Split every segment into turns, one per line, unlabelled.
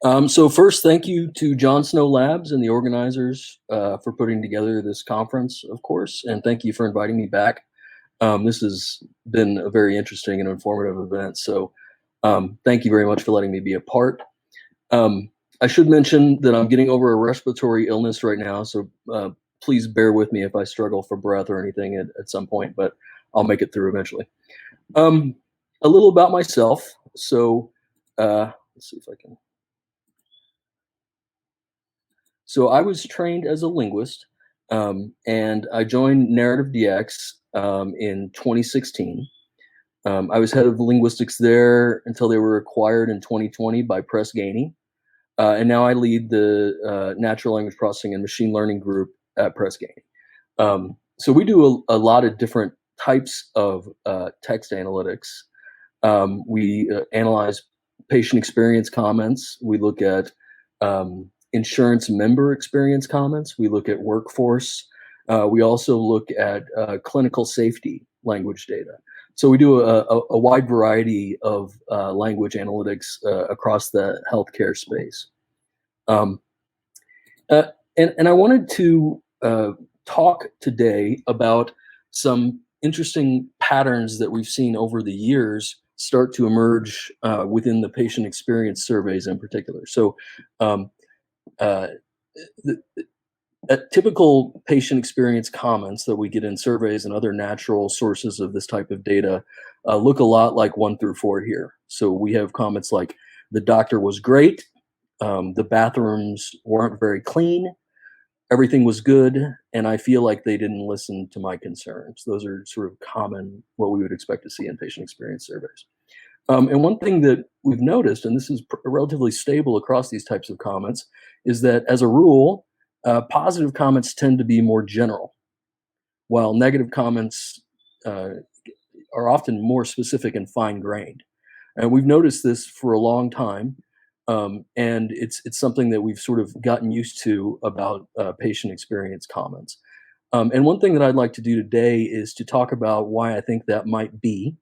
So first, thank you to John Snow Labs and the organizers for putting together this conference, of course, and thank you for inviting me back. This has been a very interesting and informative event, so thank you very much for letting me be a part. Um, I should mention that I'm getting over a respiratory illness right now, so please bear with me if I struggle for breath or anything at some point, but I'll make it through eventually. Um, a little about myself. So let's see if I can. So I was trained as a linguist, and I joined Narrative DX in 2016. I was head of linguistics there until they were acquired in 2020 by Press Ganey, and now I lead the natural language processing and machine learning group at Press Ganey. So we do a lot of different types of text analytics. We analyze patient experience comments. We look at insurance member experience comments. We look at workforce. We also look at clinical safety language data. So we do a wide variety of language analytics across the healthcare space. And I wanted to talk today about some interesting patterns that we've seen over the years start to emerge within the patient experience surveys in particular. So the typical patient experience comments that we get in surveys and other natural sources of this type of data look a lot like 1 through 4 here. So we have comments like, the doctor was great, the bathrooms weren't very clean, everything was good, and I feel like they didn't listen to my concerns. Those are sort of common, what we would expect to see in patient experience surveys. And one thing that we've noticed, and this is relatively stable across these types of comments, is that as a rule, positive comments tend to be more general, while negative comments are often more specific and fine-grained. And we've noticed this for a long time, and it's something that we've sort of gotten used to about patient experience comments. And one thing that I'd like to do today is to talk about why I think that might be,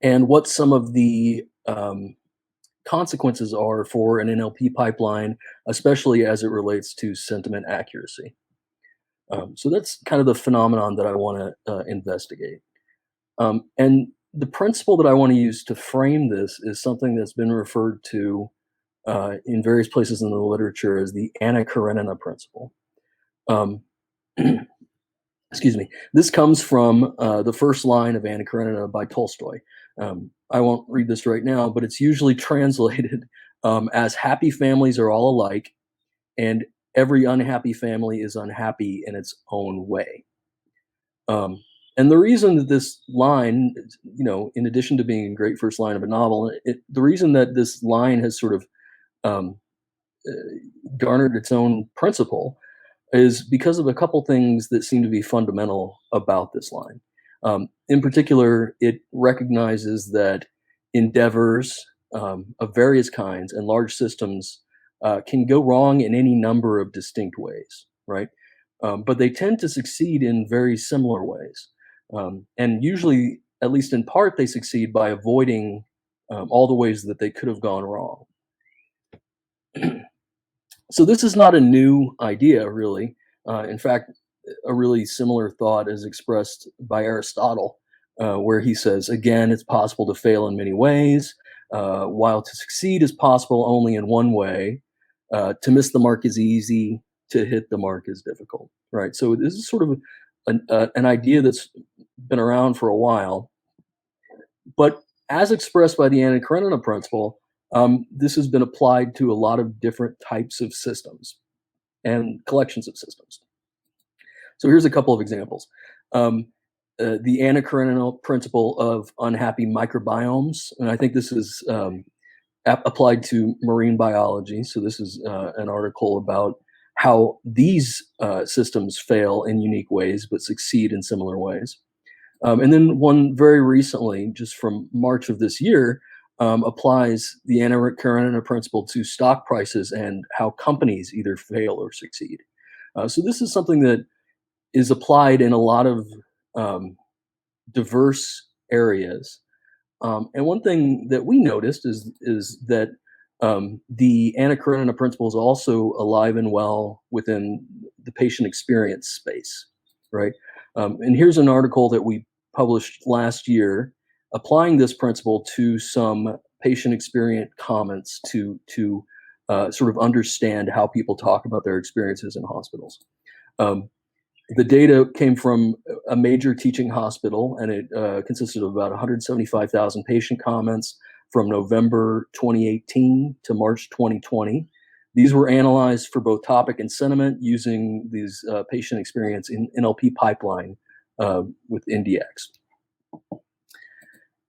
and what some of the consequences are for an NLP pipeline, especially as it relates to sentiment accuracy. So that's kind of the phenomenon that I want to investigate. And the principle that I want to use to frame this is something that's been referred to in various places in the literature as the Anna Karenina Principle. Excuse me. This comes from the first line of Anna Karenina by Tolstoy. I won't read this right now, but it's usually translated as happy families are all alike, and every unhappy family is unhappy in its own way. And the reason that this line, in addition to being a great first line of a novel, the reason that this line has sort of garnered its own principle is because of a couple things that seem to be fundamental about this line. In particular, it recognizes that endeavors of various kinds and large systems can go wrong in any number of distinct ways, right? But they tend to succeed in very similar ways. And usually, at least in part, they succeed by avoiding all the ways that they could have gone wrong. So this is not a new idea, really. In fact, a really similar thought is expressed by Aristotle, where he says, again, it's possible to fail in many ways, while to succeed is possible only in one way. To miss the mark is easy, to hit the mark is difficult, right? So this is sort of an idea that's been around for a while. But as expressed by the Anna Karenina Principle, this has been applied to a lot of different types of systems and collections of systems. So here's a couple of examples. The Anna Karenina Principle of unhappy microbiomes, and I think this is applied to marine biology. So this is an article about how these systems fail in unique ways but succeed in similar ways. And then one very recently, just from March of this year, applies the Anna Karenina Principle to stock prices and how companies either fail or succeed. So this is something that is applied in a lot of diverse areas. And one thing that we noticed is that The Anna Karenina Principle is also alive and well within the patient experience space, right? And here's an article that we published last year applying this principle to some patient experience comments to sort of understand how people talk about their experiences in hospitals. The data came from a major teaching hospital, and it consisted of about 175,000 patient comments from November 2018 to March 2020. These were analyzed for both topic and sentiment using these patient experience in NLP pipeline with IndieX.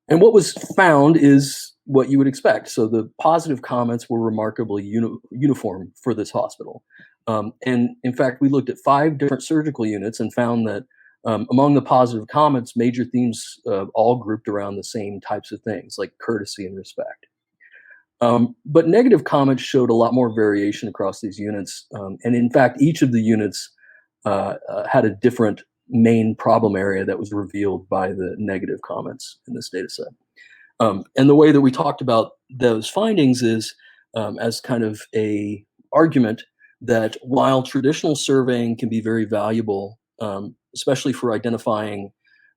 And what was found is what you would expect. So the positive comments were remarkably uniform for this hospital. And in fact, we looked at 5 different surgical units and found that among the positive comments, major themes all grouped around the same types of things, like courtesy and respect. But negative comments showed a lot more variation across these units. And in fact, each of the units had a different main problem area that was revealed by the negative comments in this data set. And the way that we talked about those findings is as kind of a argument that while traditional surveying can be very valuable, especially for identifying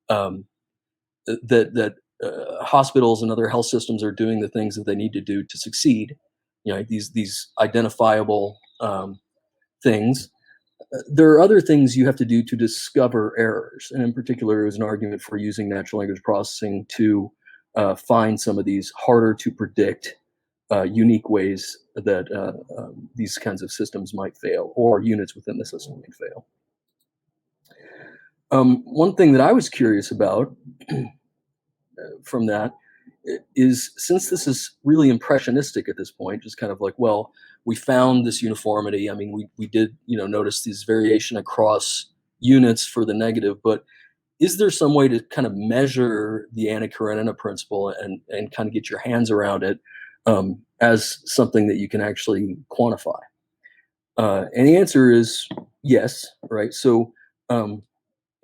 that hospitals and other health systems are doing the things that they need to do to succeed, these identifiable things. There are other things you have to do to discover errors, and in particular, is an argument for using natural language processing to find some of these harder to predict unique ways that these kinds of systems might fail, or units within the system might fail. One thing that I was curious about from that is, since this is really impressionistic at this point, just kind of like, well, we found this uniformity. I mean, we did, notice this variation across units for the negative, but is there some way to kind of measure the Anna Karenina principle and kind of get your hands around it as something that you can actually quantify? And the answer is yes, right? So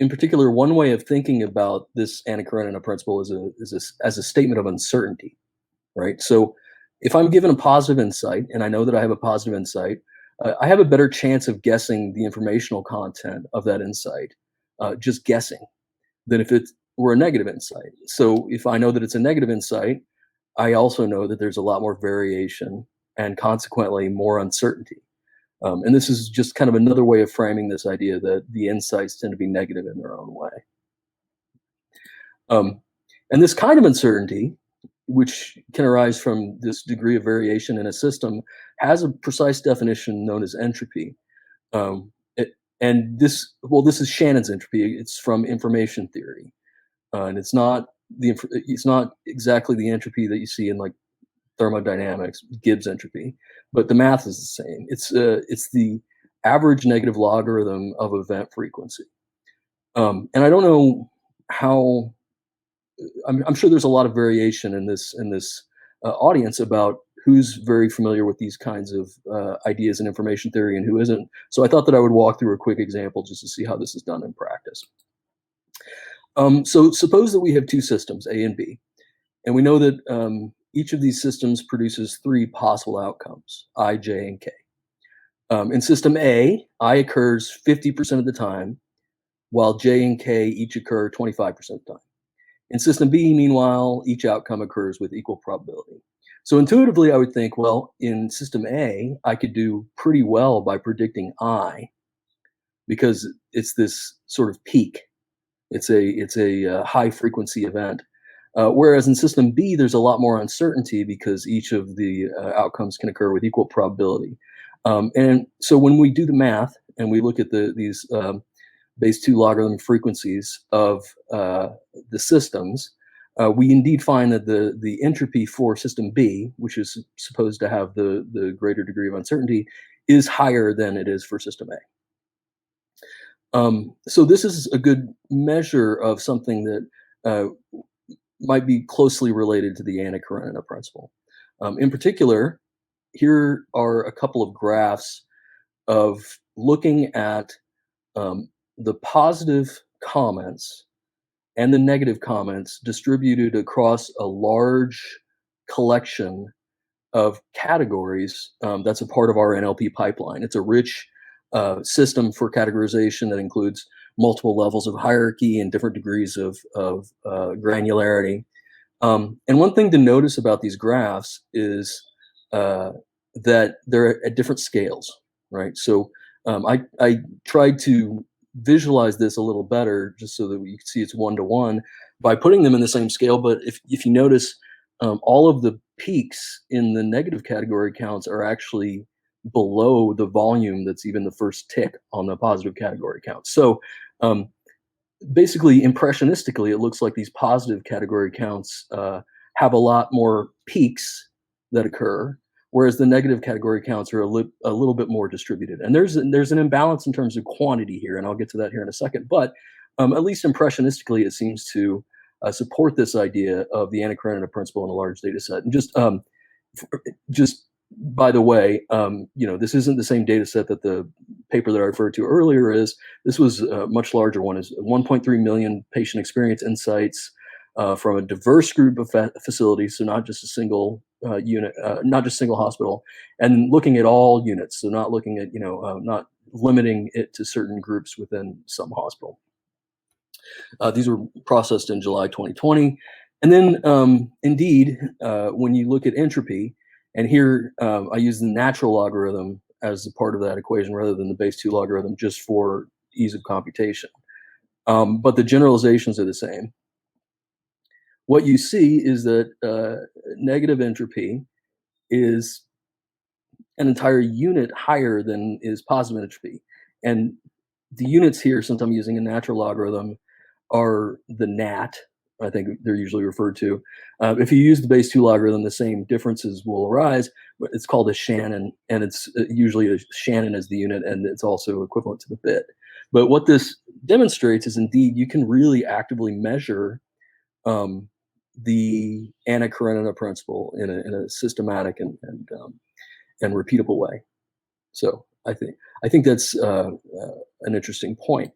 in particular, one way of thinking about this Anna Karenina principle as a statement of uncertainty, right? So if I'm given a positive insight, and I know that I have a positive insight, I have a better chance of guessing the informational content of that insight, just guessing, than if it were a negative insight. So if I know that it's a negative insight, I also know that there's a lot more variation and consequently more uncertainty. And this is just kind of another way of framing this idea that the insights tend to be negative in their own way. And this kind of uncertainty, which can arise from this degree of variation in a system, has a precise definition known as entropy. And this is Shannon's entropy. It's from information theory, and it's not exactly the entropy that you see in like thermodynamics, Gibbs entropy, but the math is the same. It's the average negative logarithm of event frequency. And I don't know how. I'm sure there's a lot of variation in this audience about who's very familiar with these kinds of ideas in information theory and who isn't. So I thought that I would walk through a quick example just to see how this is done in practice. So suppose that we have 2 systems, A and B, and we know that each of these systems produces 3 possible outcomes, I, J, and K. In system A, I occurs 50% of the time, while J and K each occur 25% of the time. In system B, meanwhile, each outcome occurs with equal probability. So intuitively, I would think, well, in system A, I could do pretty well by predicting I, because it's this sort of peak. It's a high frequency event. Whereas in system B, there's a lot more uncertainty because each of the outcomes can occur with equal probability. And so when we do the math and we look at these base 2 logarithm frequencies of the systems, we indeed find that the entropy for system B, which is supposed to have the greater degree of uncertainty, is higher than it is for system A. So this is a good measure of something that might be closely related to the Anna Karenina principle. In particular, here are a couple of graphs of looking at the positive comments and the negative comments distributed across a large collection of categories that's a part of our NLP pipeline. It's a rich system for categorization that includes multiple levels of hierarchy and different degrees of granularity. And one thing to notice about these graphs is uh, that they're at different scales, right? So I tried to visualize this a little better just so that you can see it's one-to-one by putting them in the same scale. But if you notice, all of the peaks in the negative category counts are actually below the volume that's even the first tick on the positive category count. So um, basically, impressionistically, it looks like these positive category counts have a lot more peaks that occur, whereas the negative category counts are a little bit more distributed. And there's an imbalance in terms of quantity here, and I'll get to that here in a second. But at least impressionistically, it seems to support this idea of the Karenina Principle in a large data set. And just by the way, this isn't the same data set that the paper that I referred to earlier is. This was a much larger one, is 1.3 million patient experience insights from a diverse group of facilities, so not just a single unit, not just single hospital, and looking at all units, so not looking at, not limiting it to certain groups within some hospital. These were processed in July 2020. And then, indeed, when you look at entropy, and here I use the natural logarithm as a part of that equation rather than the base 2 logarithm just for ease of computation. But the generalizations are the same. What you see is that negative entropy is an entire unit higher than is positive entropy. And the units here, since I'm using a natural logarithm, are the NAT, I think they're usually referred to. If you use the base 2 logarithm, the same differences will arise, but it's called a Shannon, and it's usually a Shannon as the unit, and it's also equivalent to the bit. But what this demonstrates is indeed you can really actively measure the Anna Karenina principle in a systematic and repeatable way. So I think that's an interesting point.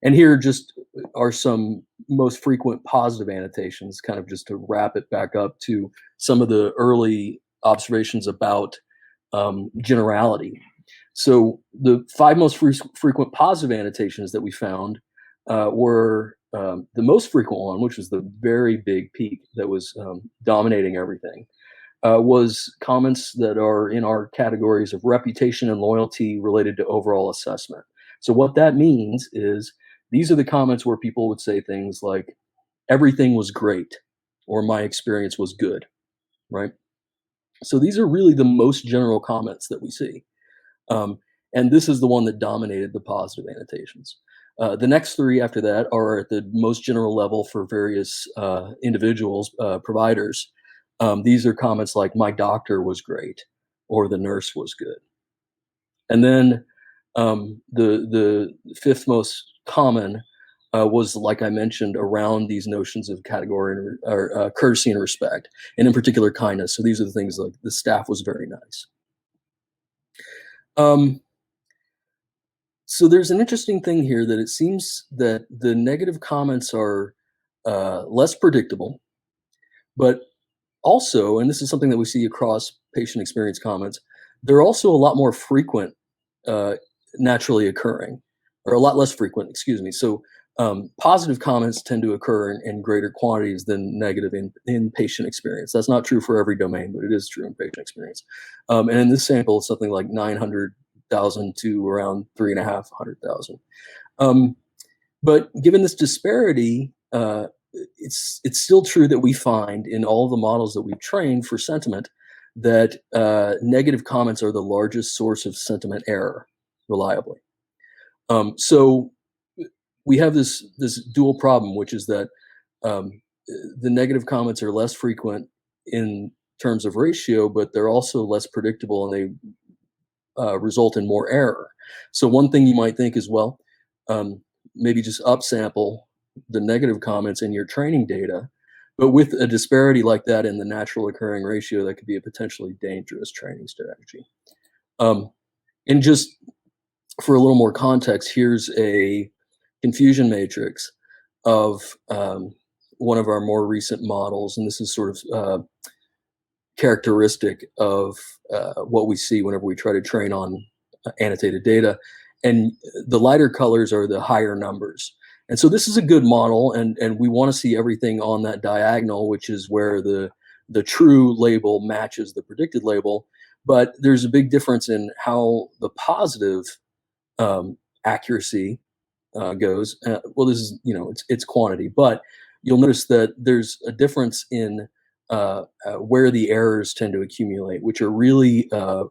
And here just are some most frequent positive annotations, kind of just to wrap it back up to some of the early observations about generality. So the 5 most frequent positive annotations that we found were the most frequent one, which was the very big peak that was dominating everything, was comments that are in our categories of reputation and loyalty related to overall assessment. So what that means is these are the comments where people would say things like, everything was great, or my experience was good, right? So these are really the most general comments that we see. And this is the one that dominated the positive annotations. The next 3 after that are at the most general level for various individuals, providers. These are comments like, my doctor was great, or the nurse was good. And then the 5th most common was, like I mentioned, around these notions of category or courtesy and respect, and in particular kindness. So these are the things like the staff was very nice. So there's an interesting thing here that it seems that the negative comments are less predictable, but also, and this is something that we see across patient experience comments, they're also a lot more frequent, uh, naturally occurring, or a lot less frequent, excuse me. So positive comments tend to occur in greater quantities than negative in patient experience. That's not true for every domain, but it is true in patient experience. And in this sample, it's something like 900,000 to around 3,500,000. But given this disparity, it's still true that we find in all the models that we've trained for sentiment that negative comments are the largest source of sentiment error, reliably. So we have this dual problem, which is that the negative comments are less frequent in terms of ratio, but they're also less predictable, and they result in more error. So one thing you might think is, well, maybe just upsample the negative comments in your training data. But with a disparity like that in the natural occurring ratio, that could be a potentially dangerous training strategy. And just for a little more context, here's a confusion matrix of one of our more recent models. And this is sort of characteristic of what we see whenever we try to train on annotated data. And the lighter colors are the higher numbers. And so this is a good model, and we want to see everything on that diagonal, which is where the true label matches the predicted label. But there's a big difference in how the positive accuracy goes. Well, this is, it's quantity, but you'll notice that there's a difference in where the errors tend to accumulate, which are really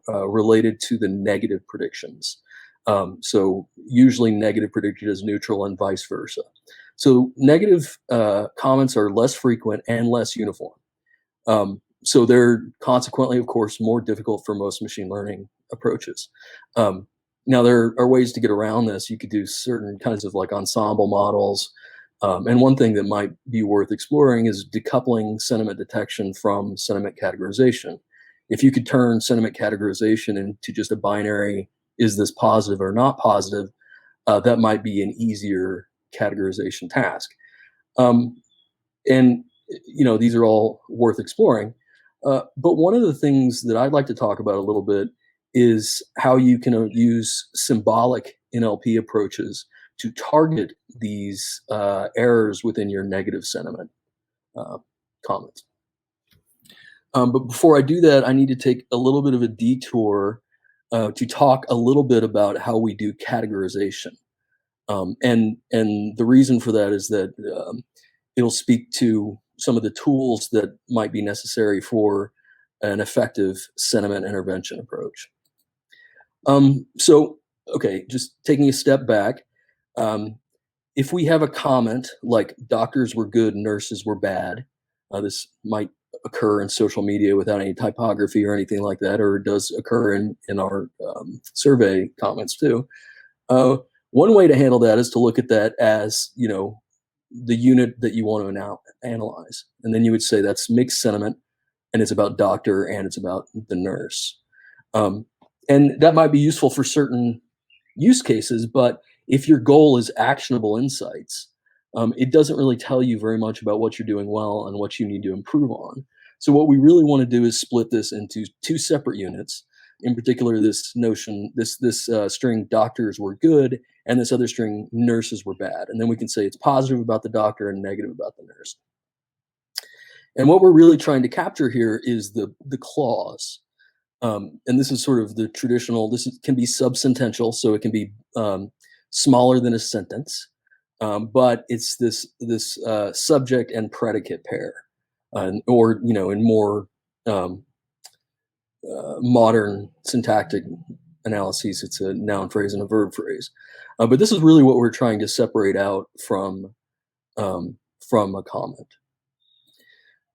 related to the negative predictions. So usually negative predicted as neutral and vice versa. So negative comments are less frequent and less uniform. So they're consequently, of course, more difficult for most machine learning approaches. Now, there are ways to get around this. You could do certain kinds of like ensemble models. And one thing that might be worth exploring is decoupling sentiment detection from sentiment categorization. If you could turn sentiment categorization into just a binary, is this positive or not positive, that might be an easier categorization task. And these are all worth exploring. But one of the things that I'd like to talk about a little bit is how you can use symbolic NLP approaches to target these errors within your negative sentiment comments. But before I do that, I need to take a little bit of a detour to talk a little bit about how we do categorization. And the reason for that is that it'll speak to some of the tools that might be necessary for an effective sentiment intervention approach. So, okay, just taking a step back, if we have a comment like doctors were good, nurses were bad, this might occur in social media without any typography or anything like that, or it does occur in our survey comments too. One way to handle that is to look at that as, the unit that you want to now analyze. And then you would say that's mixed sentiment, and it's about doctor and it's about the nurse. And that might be useful for certain use cases, but if your goal is actionable insights, it doesn't really tell you very much about what you're doing well and what you need to improve on. So what we really want to do is split this into two separate units. In particular, this notion, this string doctors were good, and this other string nurses were bad. And then we can say it's positive about the doctor and negative about the nurse. And what we're really trying to capture here is the clause. And this is sort of the traditional, can be subsentential, so it can be smaller than a sentence, but it's this subject and predicate pair, or in more modern syntactic analyses, it's a noun phrase and a verb phrase. But this is really what we're trying to separate out from a comment.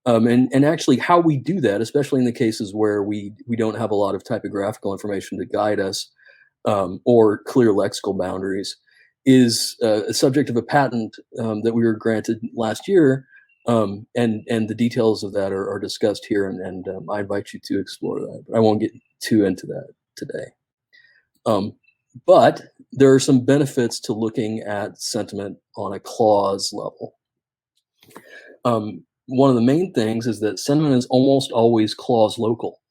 And actually how we do that, especially in the cases where we don't have a lot of typographical information to guide us, or clear lexical boundaries, is a subject of a patent that we were granted last year, and the details of that are discussed here, and I invite you to explore that. But I won't get too into that today. But there are some benefits to looking at sentiment on a clause level. One of the main things is that sentiment is almost always clause local.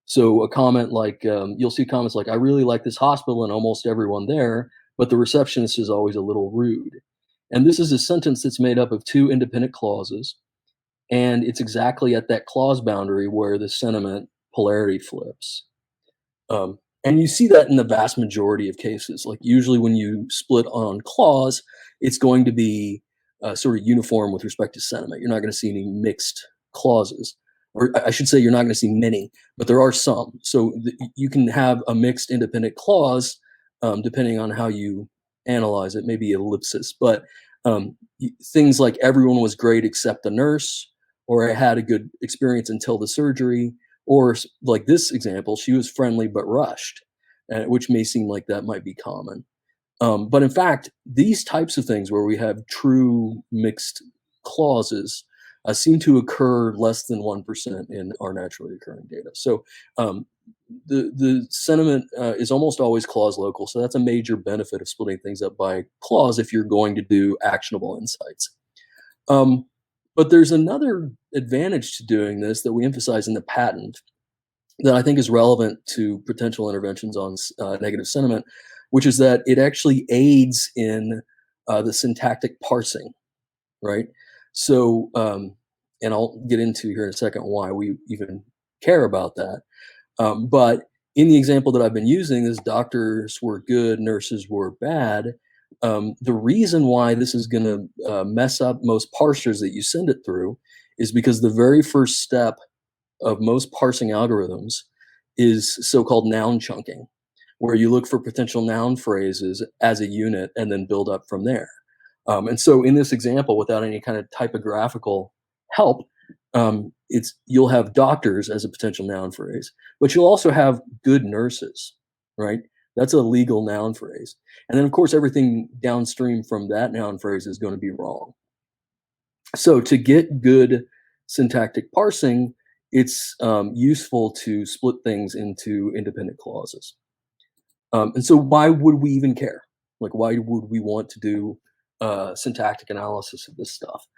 So a comment like, you'll see comments like, I really like this hospital and almost everyone there, but the receptionist is always a little rude. And this is a sentence that's made up of two independent clauses. And it's exactly at that clause boundary where the sentiment polarity flips. And you see that in the vast majority of cases. Like usually when you split on clause, it's going to be sort of uniform with respect to sentiment. You're not going to see any mixed clauses. Or I should say you're not going to see many, but there are some. So you can have a mixed independent clause depending on how you analyze it, maybe ellipsis. But things like everyone was great except the nurse, or I had a good experience until the surgery, or like this example, she was friendly but rushed, which may seem like that might be common. But in fact, these types of things where we have true mixed clauses seem to occur less than 1% in our naturally occurring data. So the sentiment is almost always clause local. So that's a major benefit of splitting things up by clause if you're going to do actionable insights. But there's another advantage to doing this that we emphasize in the patent that I think is relevant to potential interventions on negative sentiment, which is that it actually aids in the syntactic parsing, right? So, and I'll get into here in a second why we even care about that. But in the example that I've been using, is doctors were good, nurses were bad. The reason why this is going to mess up most parsers that you send it through is because the very first step of most parsing algorithms is so-called noun chunking, where you look for potential noun phrases as a unit and then build up from there. And so in this example, without any kind of typographical help, it's you'll have doctors as a potential noun phrase, but you'll also have good nurses, right? That's a legal noun phrase. And then, of course, everything downstream from that noun phrase is going to be wrong. So to get good syntactic parsing, it's useful to split things into independent clauses. And so why would we even care? Like, why would we want to do syntactic analysis of this stuff?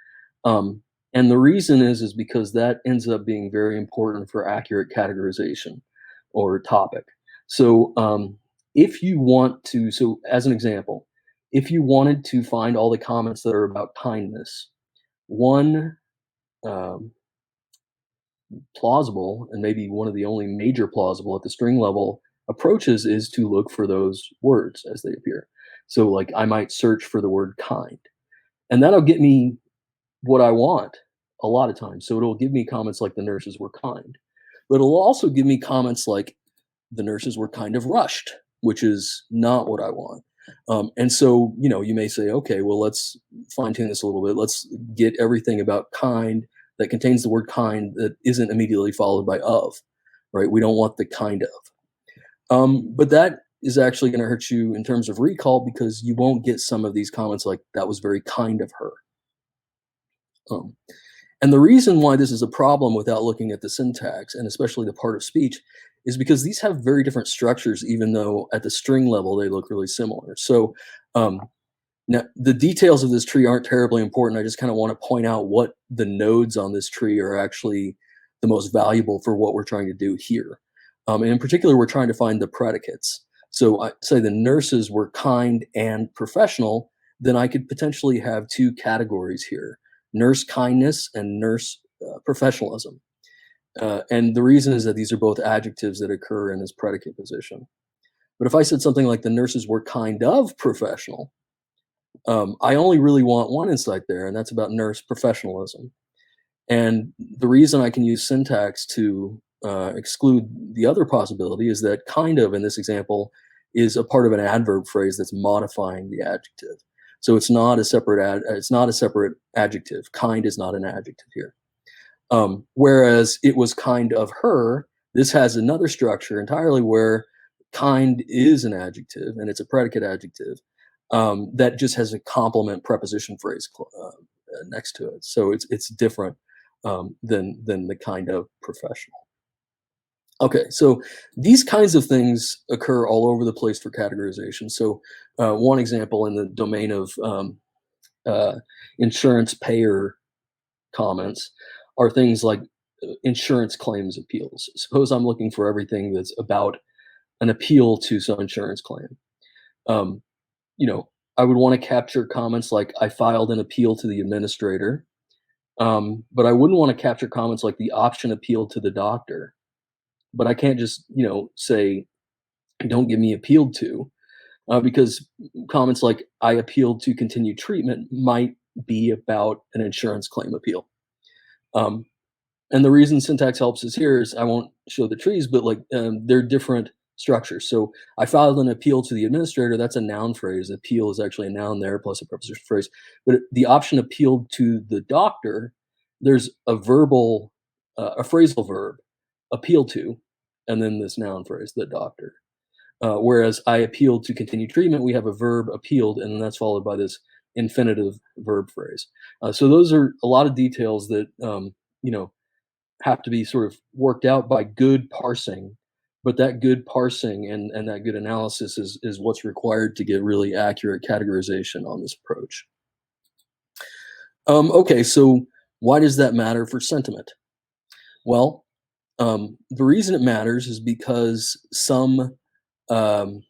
And the reason is because that ends up being very important for accurate categorization or topic. So if you want to, so as an example, if you wanted to find all the comments that are about kindness, one um, plausible, and maybe one of the only major plausible at the string level approaches, is to look for those words as they appear. So, like, I might search for the word kind, and that'll get me what I want a lot of times. So, it'll give me comments like the nurses were kind, but it'll also give me comments like the nurses were kind of rushed, which is not what I want. And so, you may say, okay, well, let's fine tune this a little bit. Let's get everything about kind that contains the word kind that isn't immediately followed by of, right? We don't want the kind of. But that is actually going to hurt you in terms of recall because you won't get some of these comments like that was very kind of her. Um, and the reason why this is a problem without looking at the syntax, and especially the part of speech, is because these have very different structures, even though at the string level they look really similar. So um, now the details of this tree aren't terribly important. I just kind of want to point out what the nodes on this tree are actually the most valuable for what we're trying to do here. And in particular, we're trying to find the predicates. So I say the nurses were kind and professional, then I could potentially have two categories here: nurse kindness and nurse professionalism. And the reason is that these are both adjectives that occur in this predicate position. But if I said something like the nurses were kind of professional, I only really want one insight there, and that's about nurse professionalism. And the reason I can use syntax to exclude the other possibility is that kind of in this example is a part of an adverb phrase that's modifying the adjective. So it's not a separate adjective. Kind is not an adjective here. Whereas it was kind of her, this has another structure entirely where kind is an adjective and it's a predicate adjective that just has a complement preposition phrase next to it. So it's different than the kind of professional. Okay, so these kinds of things occur all over the place for categorization. So one example in the domain of uh, insurance payer comments are things like insurance claims appeals. Suppose I'm looking for everything that's about an appeal to some insurance claim. Um, you know, I would want to capture comments like I filed an appeal to the administrator, but I wouldn't want to capture comments like the option appealed to the doctor. But I can't just say don't get me appealed to because comments like I appealed to continue treatment might be about an insurance claim appeal. Um, And the reason syntax helps us here is I won't show the trees, but like they're different structures. So I filed an appeal to the administrator. That's a noun phrase. Appeal is actually a noun there plus a preposition phrase. But the option appealed to the doctor, there's a phrasal verb, appeal to, and then this noun phrase, the doctor. Whereas I appealed to continue treatment, we have a verb appealed, and then that's followed by this infinitive verb phrase. So those are a lot of details that you know have to be sort of worked out by good parsing, but that good parsing and that good analysis is what's required to get really accurate categorization on this approach. Okay, so Why does that matter for sentiment? Well, the reason it matters is because um,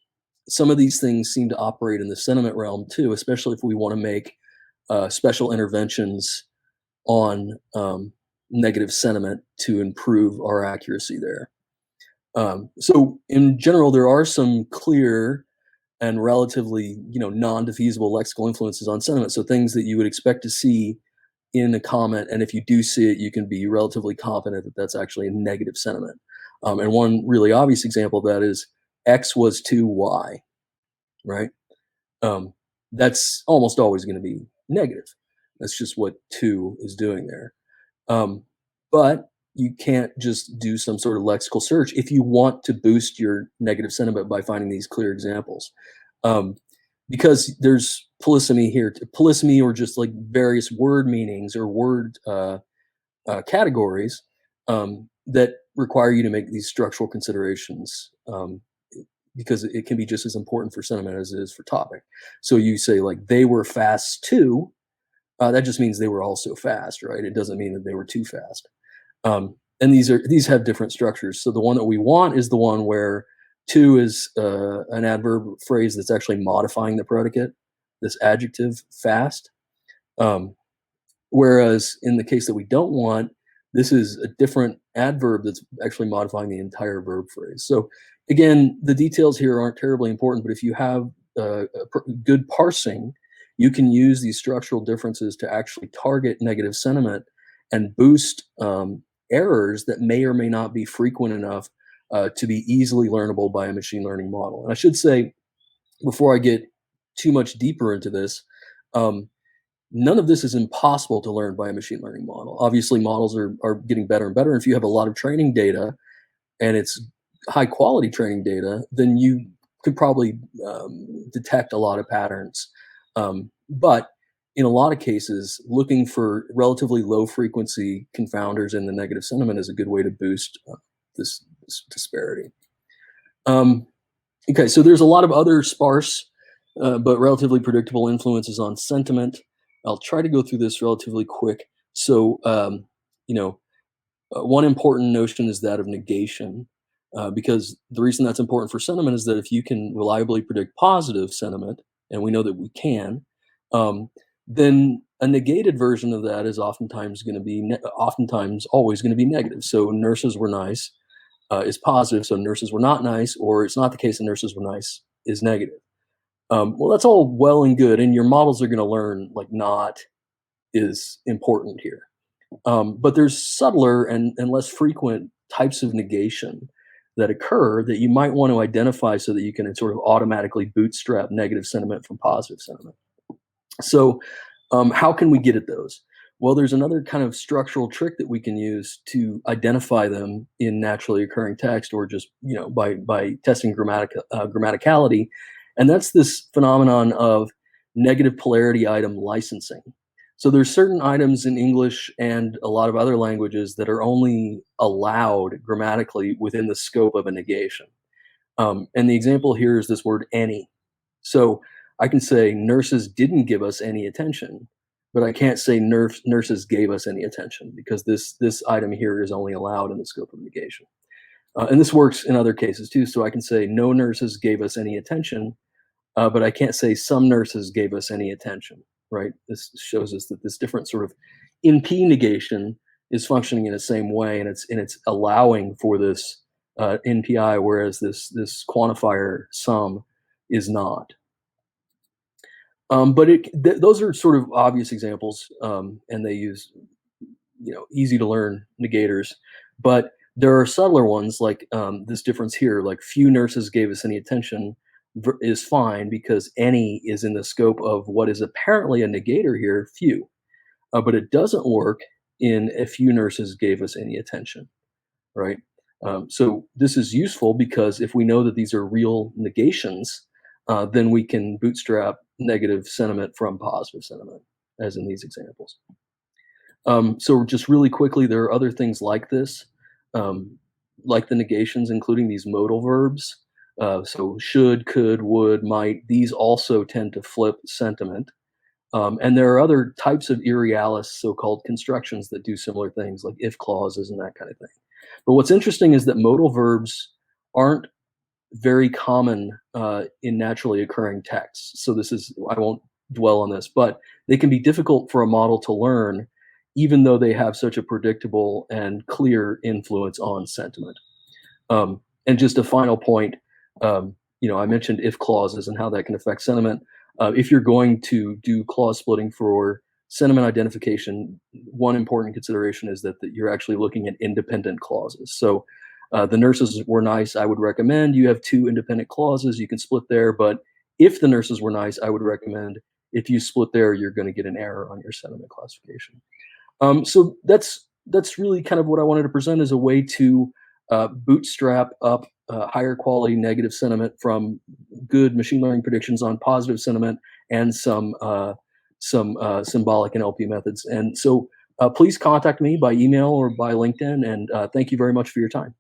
some of these things seem to operate in the sentiment realm too, especially if we want to make special interventions on negative sentiment to improve our accuracy there. So, in general, there are some clear and relatively, non-defeasible lexical influences on sentiment. So things that you would expect to see in a comment, and if you do see it, you can be relatively confident that that's actually a negative sentiment. And one really obvious example of that is X was to Y, right? Um, that's almost always going to be negative. That's just what to is doing there. Um, but you can't just do some sort of lexical search if you want to boost your negative sentiment by finding these clear examples. Um, because there's polysemy here, polysemy or just like various word meanings or word categories that require you to make these structural considerations because it can be just as important for sentiment as it is for topic. So you say like they were fast too. That just means they were also fast, right? It doesn't mean that they were too fast. And these have different structures. So the one that we want is the one where to is an adverb phrase that's actually modifying the predicate, this adjective fast. Um, Whereas in the case that we don't want, this is a different adverb that's actually modifying the entire verb phrase. So again, the details here aren't terribly important, but if you have good parsing, you can use these structural differences to actually target negative sentiment and boost errors that may or may not be frequent enough to be easily learnable by a machine learning model. And I should say, before I get too much deeper into this, um, none of this is impossible to learn by a machine learning model. Obviously, models are getting better and better. If you have a lot of training data and it's high quality training data, then you could probably detect a lot of patterns. But in a lot of cases, looking for relatively low frequency confounders in the negative sentiment is a good way to boost this disparity. Um, Okay, so there's a lot of other sparse but relatively predictable influences on sentiment. I'll try to go through this relatively quick. So, you know, one important notion is that of negation, because the reason that's important for sentiment is that if you can reliably predict positive sentiment, and we know that we can, um, then a negated version of that is oftentimes going to be, oftentimes always going to be negative. So nurses were nice is positive, so nurses were not nice, or it's not the case that nurses were nice is negative. Well, that's all well and good, and your models are going to learn like not is important here. But there's subtler and less frequent types of negation that occur that you might want to identify so that you can sort of automatically bootstrap negative sentiment from positive sentiment. So, how can we get at those? Well, there's another kind of structural trick that we can use to identify them in naturally occurring text, or just by testing grammaticality, and that's this phenomenon of negative polarity item licensing. So there's certain items in English and a lot of other languages that are only allowed grammatically within the scope of a negation. And the example here is this word any. So I can say nurses didn't give us any attention, but I can't say nurses gave us any attention because this item here is only allowed in the scope of negation. And this works in other cases too. So I can say no nurses gave us any attention, but I can't say some nurses gave us any attention, right? This shows us that this different sort of NP negation is functioning in the same way, and it's allowing for this NPI, whereas this quantifier some is not. But those are sort of obvious examples, and they use easy to learn negators. But there are subtler ones like this difference here, like few nurses gave us any attention is fine because any is in the scope of what is apparently a negator here, few. But it doesn't work in a few nurses gave us any attention, right? So this is useful because if we know that these are real negations, then we can bootstrap negative sentiment from positive sentiment, as in these examples. So just really quickly, there are other things like this, like the negations, including these modal verbs. So should, could, would, might, these also tend to flip sentiment. And there are other types of irrealis, so-called constructions that do similar things, like if clauses and that kind of thing. But what's interesting is that modal verbs aren't very common in naturally occurring texts. So this is, I won't dwell on this, but they can be difficult for a model to learn, even though they have such a predictable and clear influence on sentiment. And just a final point, I mentioned if clauses and how that can affect sentiment. If you're going to do clause splitting for sentiment identification, one important consideration is that you're actually looking at independent clauses. So the nurses were nice, I would recommend you have two independent clauses. You can split there, but if the nurses were nice, I would recommend if you split there, you're going to get an error on your sentiment classification. So that's really kind of what I wanted to present as a way to bootstrap up higher quality negative sentiment from good machine learning predictions on positive sentiment and some symbolic NLP methods. And so please contact me by email or by LinkedIn. And thank you very much for your time.